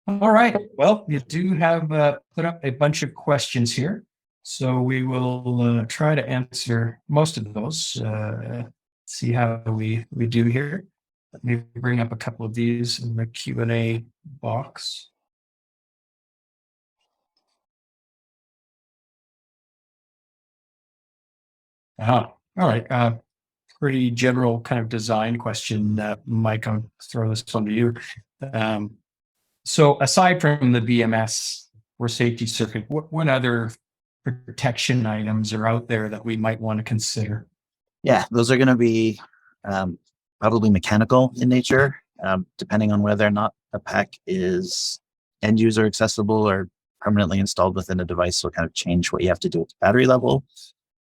All right. Well, you do have put up a bunch of questions here. So we will try to answer most of those. See how we do here. Let me bring up a couple of these in the Q&A box. All right. Pretty general kind of design question, Mike. I'll throw this one to you. So aside from the BMS or safety circuit, what other protection items are out there that we might want to consider? Yeah, those are going to be probably mechanical in nature, depending on whether or not a pack is end user accessible or permanently installed within a device. Will kind of change what you have to do at the battery level.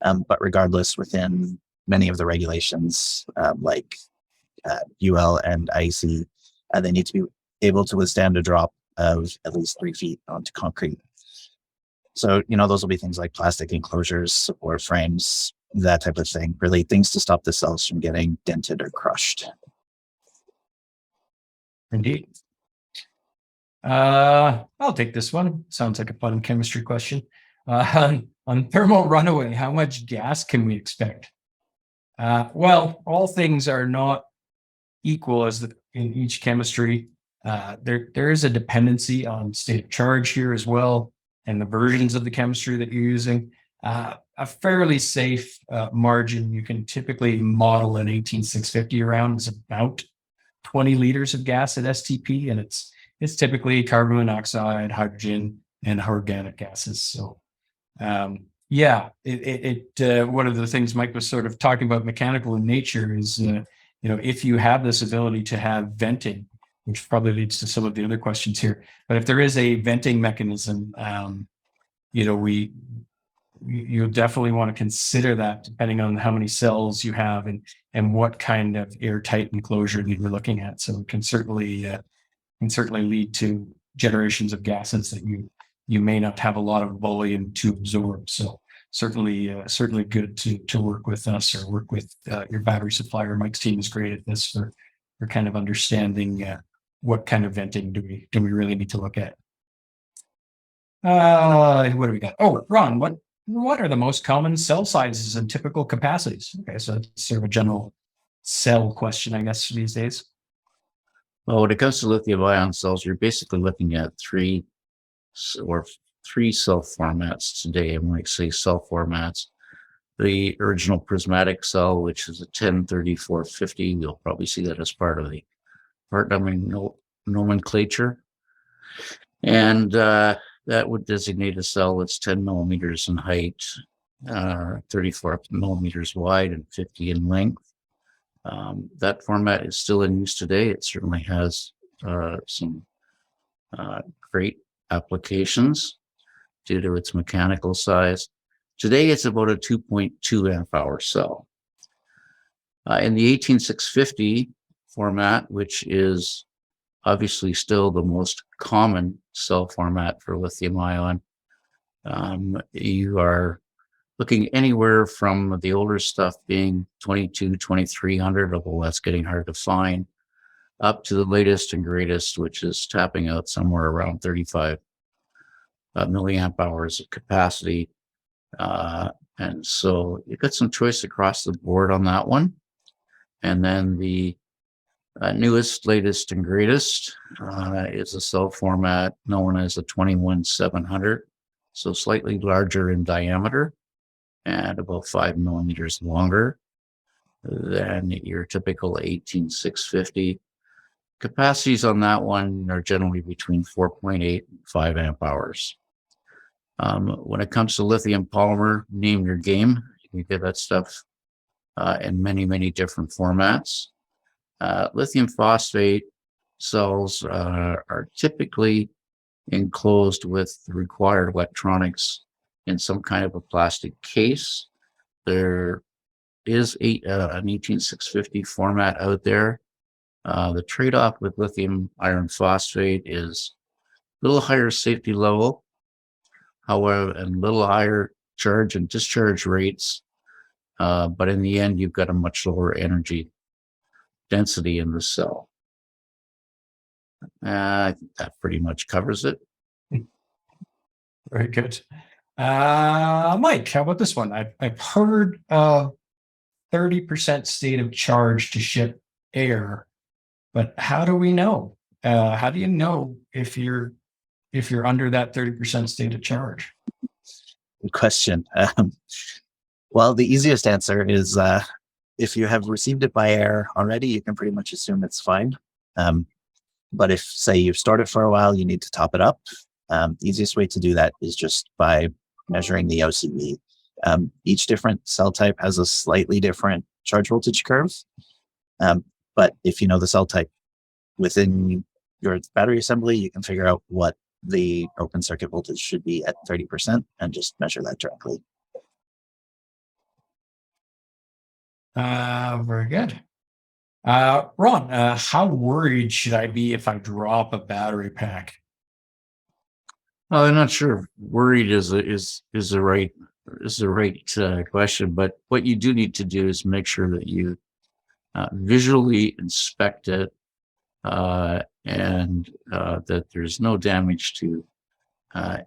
But regardless, within many of the regulations, like UL and IEC, they need to be able to withstand a drop of at least 3 feet onto concrete. So, those will be things like plastic enclosures, support frames, that type of thing. Really things to stop the cells from getting dented or crushed. Indeed. I'll take this one. Sounds like a fun chemistry question. On thermal runaway, how much gas can we expect? Well, all things are not equal in each chemistry. There is a dependency on state of charge here as well, and the versions of the chemistry that you're using. A fairly safe margin you can typically model an 18650 around is about 20 liters of gas at STP, and it's typically carbon monoxide, hydrogen, and organic gases. So one of the things Mike was sort of talking about mechanical in nature is if you have this ability to have venting, which probably leads to some of the other questions here, but if there is a venting mechanism, you definitely want to consider that depending on how many cells you have and what kind of airtight enclosure that you're looking at. So it can certainly lead to generations of gases that you may not have a lot of volume to absorb. So certainly good to work with us or work with your battery supplier. Mike's team is great at this for kind of understanding what kind of venting do we really need to look at. What do we got? Oh, Ron, what are the most common cell sizes and typical capacities? Okay, so it's sort of a general cell question, I guess, these days. Well, when it comes to lithium-ion cells, you're basically looking at three cell formats today. And when I say cell formats, the original prismatic cell, which is a 103450, you'll probably see that as part of the part nomenclature. And that would designate a cell that's 10 millimeters in height, 34 millimeters wide, and 50 in length. That format is still in use today. It certainly has some great applications due to its mechanical size. Today, it's about a 2.2 amp hour cell. In the 18650 format, which is obviously still the most common cell format for lithium-ion, you are looking anywhere from the older stuff being 2300, although that's getting hard to find, up to the latest and greatest, which is tapping out somewhere around 35 milliamp hours of capacity. And so you got some choice across the board on that one. And then the newest, latest, and greatest is a cell format known as the 21700, so slightly larger in diameter and about 5 millimeters longer than your typical 18650. Capacities on that one are generally between 4.8 and 5 amp hours. When it comes to lithium polymer, name your game. You can get that stuff in many, many different formats. Lithium phosphate cells are typically enclosed with the required electronics in some kind of a plastic case. There is an 18650 format out there. The trade-off with lithium iron phosphate is a little higher safety level, however, and a little higher charge and discharge rates. But in the end, you've got a much lower energy density in the cell. I think that pretty much covers it. Very good. Mike, how about this one? I've heard 30% state of charge to ship air, but how do we know? How do you know if you're under that 30% state of charge? Good question. Well, the easiest answer is if you have received it by air already, you can pretty much assume it's fine. But if, say, you've stored it for a while, you need to top it up. The easiest way to do that is just by measuring the OCV. Each different cell type has a slightly different charge voltage curve. But if you know the cell type within your battery assembly, you can figure out what the open circuit voltage should be at 30% and just measure that directly. Very good. Ron, how worried should I be if I drop a battery pack? Well, I'm not sure if worried is the right question, but what you do need to do is make sure that you visually inspect it and that there's no damage to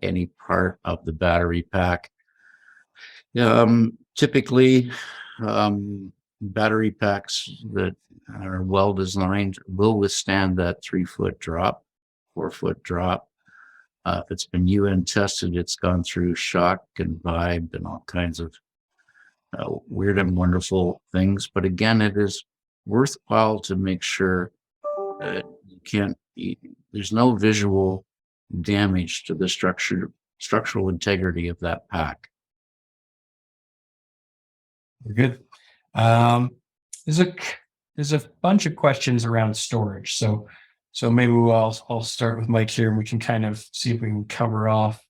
any part of the battery pack. Typically, battery packs that are well designed will withstand that 3-foot drop, 4-foot drop. If it's been UN tested, it's gone through shock and vibe and all kinds of weird and wonderful things. But again, it is worthwhile to make sure that there's no visual damage to the structural integrity of that pack. Very good. There's a bunch of questions around storage. So maybe I'll start with Mike here, and we can kind of see if we can cover off,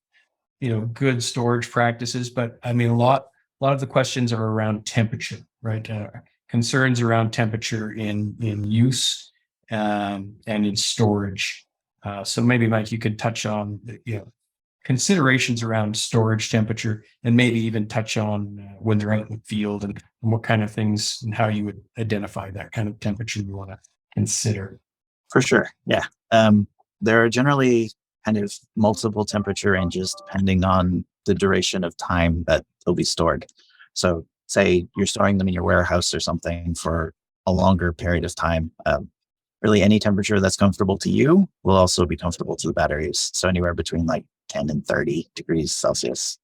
good storage practices. But I mean, a lot of the questions are around temperature, right? Concerns around temperature in use and in storage. So maybe Mike, you could touch on considerations around storage temperature, and maybe even touch on when they're out in the field and what kind of things and how you would identify that kind of temperature you want to consider. For sure. Yeah. There are generally kind of multiple temperature ranges depending on the duration of time that they'll be stored. So say you're storing them in your warehouse or something for a longer period of time. Really any temperature that's comfortable to you will also be comfortable to the batteries. So anywhere between like 10 and 30 degrees Celsius.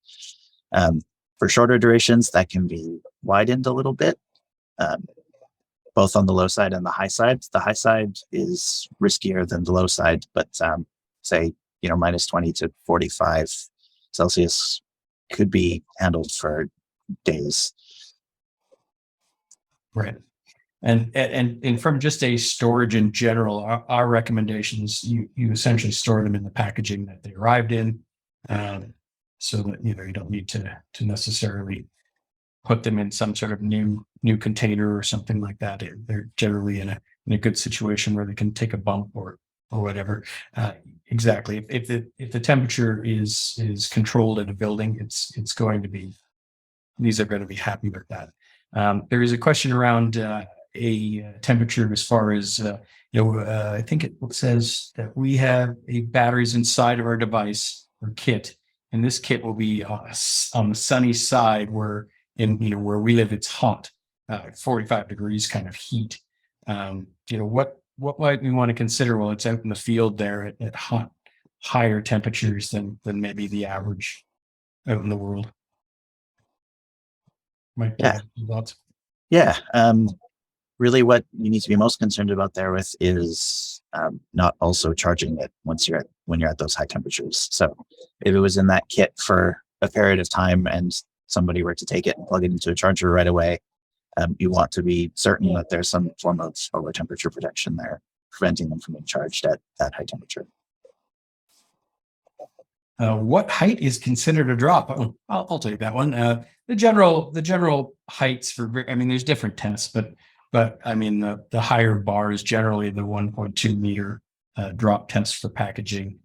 For shorter durations, that can be widened a little bit, both on the low side and the high side. The high side is riskier than the low side, but say, minus 20 to 45 Celsius could be handled for days. Right. And from just a storage in general, our recommendations, you essentially store them in the packaging that they arrived in, so that you don't need to necessarily put them in some sort of new container or something like that. They're generally in a good situation where they can take a bump or whatever. Exactly. If the temperature is controlled in a building, it's going to be, these are going to be happy with that. There is a question around a temperature as far as, I think it says that we have batteries inside of our device or kit, and this kit will be on the sunny side where where we live, it's hot, 45 degrees kind of heat. What might we want to consider while it's out in the field there at higher temperatures than maybe the average out in the world? Mike, thoughts? Yeah. Really what you need to be most concerned about there with is not also charging it when you're at those high temperatures. So if it was in that kit for a period of time and somebody were to take it and plug it into a charger right away, you want to be certain that there's some form of lower temperature protection there, preventing them from being charged at that high temperature. What height is considered a drop? I'll take that one. The general heights there's different tests, but I mean, the higher bar is generally the 1.2 meter drop test for packaging.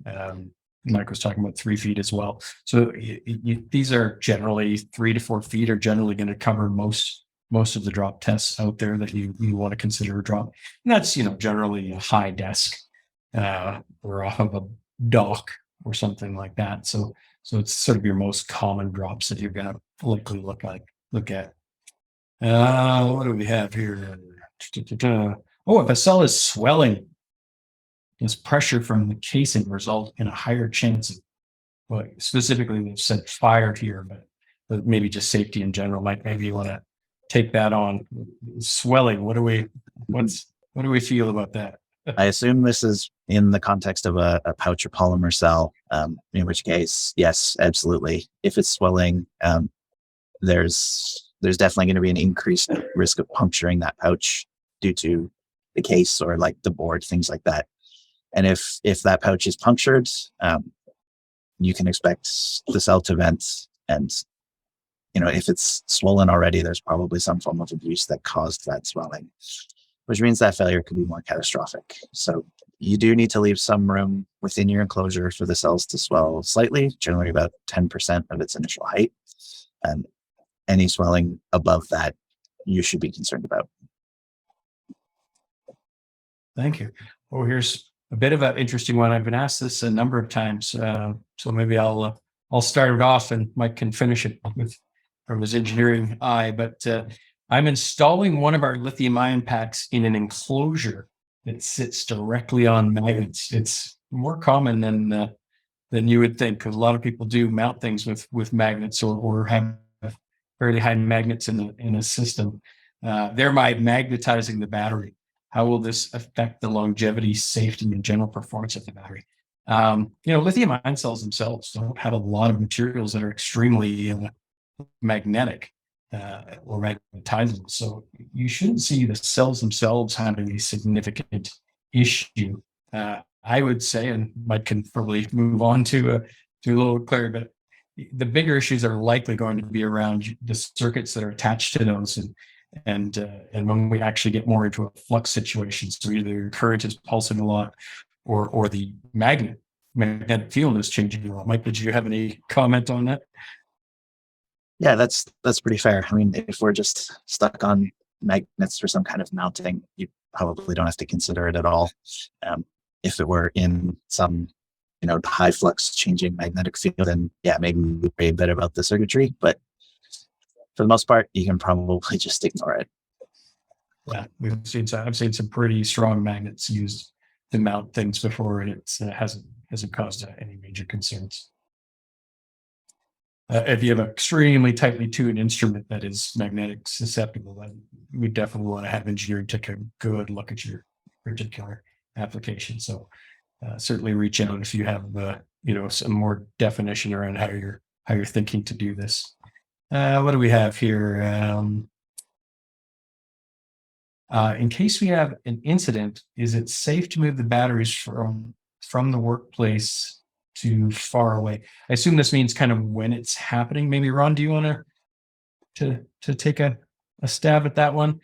Mike was talking about 3 feet as well. So these are generally 3 to 4 feet are generally going to cover most of the drop tests out there that you want to consider a drop. And that's, generally a high desk. or off of a dock or something like that. So it's sort of your most common drops that you're going to likely look at. What do we have here? Oh, if a cell is swelling, does pressure from the casing result in a higher chance of, well, specifically they've said fire here, but maybe just safety in general. Maybe you want to take that on. Swelling. What do we feel about that? I assume this is in the context of a pouch or polymer cell, in which case, yes, absolutely. If it's swelling, there's definitely going to be an increased risk of puncturing that pouch due to the case or like the board, things like that. And if that pouch is punctured, you can expect the cell to vent. And, if it's swollen already, there's probably some form of abuse that caused that swelling, which means that failure could be more catastrophic. So you do need to leave some room within your enclosure for the cells to swell slightly, generally about 10% of its initial height. And any swelling above that, you should be concerned about. Thank you. Oh, here's a bit of an interesting one. I've been asked this a number of times, so maybe I'll start it off and Mike can finish it from his engineering eye. But I'm installing one of our lithium-ion packs in an enclosure that sits directly on magnets. It's more common than you would think, because a lot of people do mount things with magnets or have fairly high magnets in a system, thereby magnetizing the battery. How will this affect the longevity, safety, and general performance of the battery? Lithium-ion cells themselves don't have a lot of materials that are extremely magnetic or magnetizable. So you shouldn't see the cells themselves having a significant issue. I would say, and Mike can probably move on to a little clearer, but the bigger issues are likely going to be around the circuits that are attached to those, and when we actually get more into a flux situation, so either your current is pulsing a lot, or the magnetic field is changing a lot. Mike, did you have any comment on that? Yeah, that's pretty fair. I mean, if we're just stuck on magnets for some kind of mounting, you probably don't have to consider it at all. If it were in some high flux changing magnetic field, then yeah, maybe we would worry a bit about the circuitry, but for the most part, you can probably just ignore it. Yeah, I've seen some pretty strong magnets used to mount things before, and it hasn't caused any major concerns. If you have an extremely tightly tuned instrument that is magnetic susceptible, then we definitely want to have engineering take a good look at your particular application. So certainly reach out if you have some more definition around how you're thinking to do this. What do we have here? In case we have an incident, is it safe to move the batteries from the workplace to far away? I assume this means kind of when it's happening. Maybe Ron, do you want to take a stab at that one?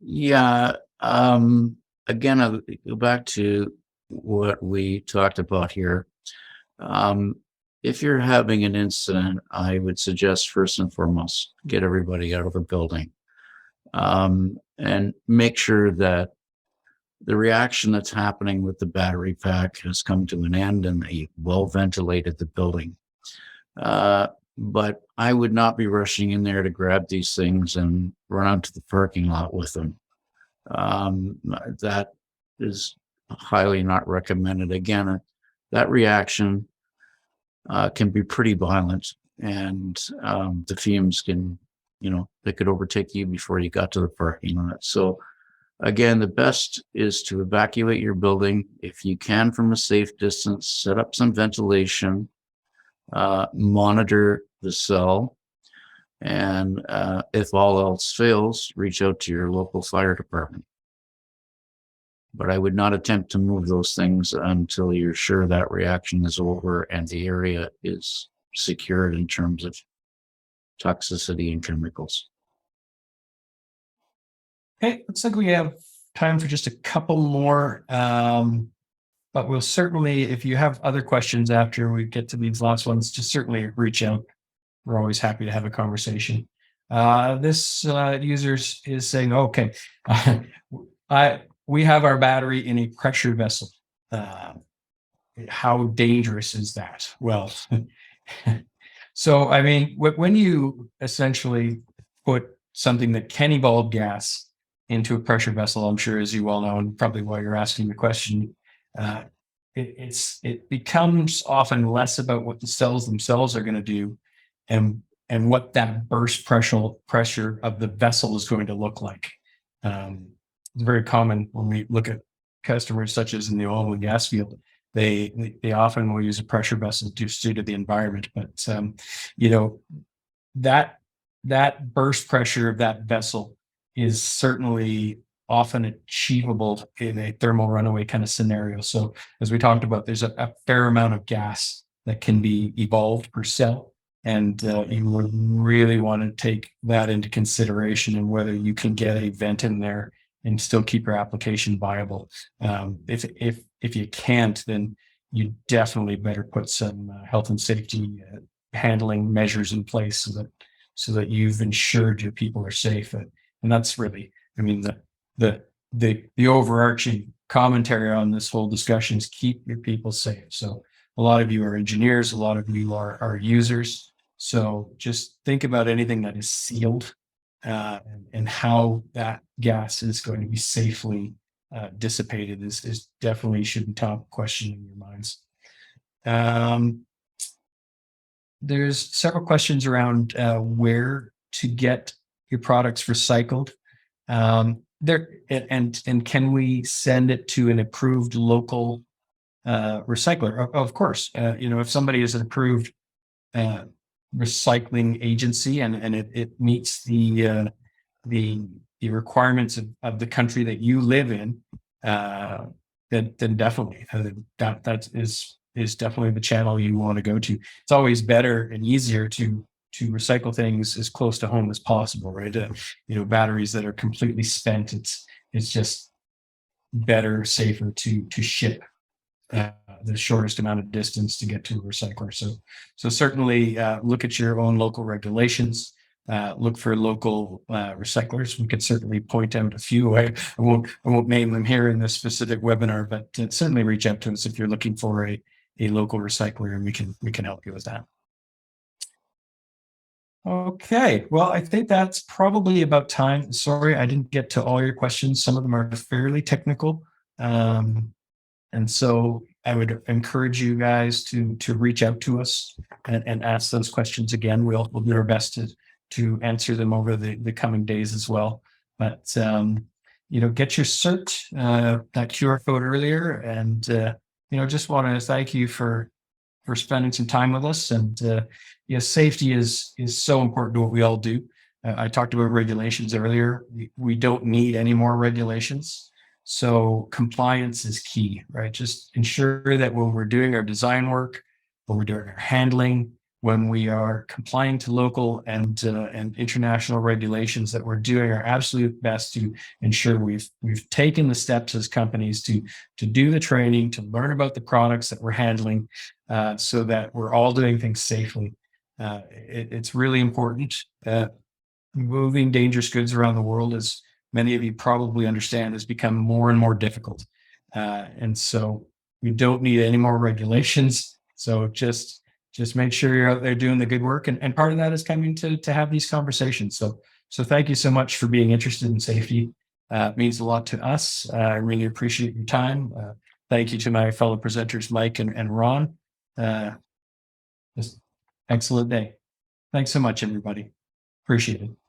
Yeah. Again, I'll go back to what we talked about here. If you're having an incident, I would suggest first and foremost, get everybody out of the building, and make sure that the reaction that's happening with the battery pack has come to an end and they well ventilated the building. But I would not be rushing in there to grab these things and run out to the parking lot with them. That is highly not recommended. Again, that reaction can be pretty violent, and the fumes can, they could overtake you before you got to the parking lot. So again, the best is to evacuate your building. If you can from a safe distance, set up some ventilation, monitor the cell, and if all else fails, reach out to your local fire department. But I would not attempt to move those things until you're sure that reaction is over and the area is secured in terms of toxicity and chemicals. Okay, looks like we have time for just a couple more. But we'll certainly, if you have other questions after we get to these last ones, just certainly reach out. We're always happy to have a conversation. This user is saying, okay, we have our battery in a pressure vessel. How dangerous is that? Well, so I mean, when you essentially put something that can evolve gas into a pressure vessel, I'm sure, as you well know, and probably why you're asking the question, it becomes often less about what the cells themselves are going to do, and what that burst pressure of the vessel is going to look like. It's very common when we look at customers such as in the oil and gas field. They often will use a pressure vessel due to the environment, but that burst pressure of that vessel is certainly often achievable in a thermal runaway kind of scenario. So as we talked about, there's a fair amount of gas that can be evolved per cell. And you would really want to take that into consideration and whether you can get a vent in there and still keep your application viable. If you can't, then you definitely better put some health and safety handling measures in place so that you've ensured your people are safe. And that's really, I mean, the overarching commentary on this whole discussion is keep your people safe. So a lot of you are engineers, a lot of you are users. So just think about anything that is sealed and how that gas is going to be safely dissipated is definitely should be top question in your minds. There's several questions around where to get your products recycled. There and can we send it to an approved local recycler? Of course, if somebody is an approved recycling agency and it meets the requirements of the country that you live in, then definitely that is definitely the channel you want to go to. It's always better and easier to recycle things as close to home as possible, right? Batteries that are completely spent, it's just better, safer to ship the shortest amount of distance to get to a recycler. So certainly look at your own local regulations. Look for local recyclers. We could certainly point out a few. I won't name them here in this specific webinar, but certainly reach out to us if you're looking for a local recycler, and we can help you with that. Okay, well, I think that's probably about time. Sorry, I didn't get to all your questions. Some of them are fairly technical. And so I would encourage you guys to reach out to us and ask those questions again. We'll do our best to answer them over the coming days as well. But get your cert, that QR code earlier, and just want to thank you for spending some time with us. And safety is so important to what we all do. I talked about regulations earlier. We don't need any more regulations. So compliance is key, right? Just ensure that when we're doing our design work, when we're doing our handling, when we are complying to local and international regulations, that we're doing our absolute best to ensure we've taken the steps as companies to do the training, to learn about the products that we're handling, so that we're all doing things safely. It's really important. Moving dangerous goods around the world, as many of you probably understand, has become more and more difficult. And so we don't need any more regulations. So just make sure you're out there doing the good work. And part of that is coming to have these conversations. So thank you so much for being interested in safety. It means a lot to us. I really appreciate your time. Thank you to my fellow presenters, Mike and Ron. Just excellent day. Thanks so much, everybody. Appreciate it.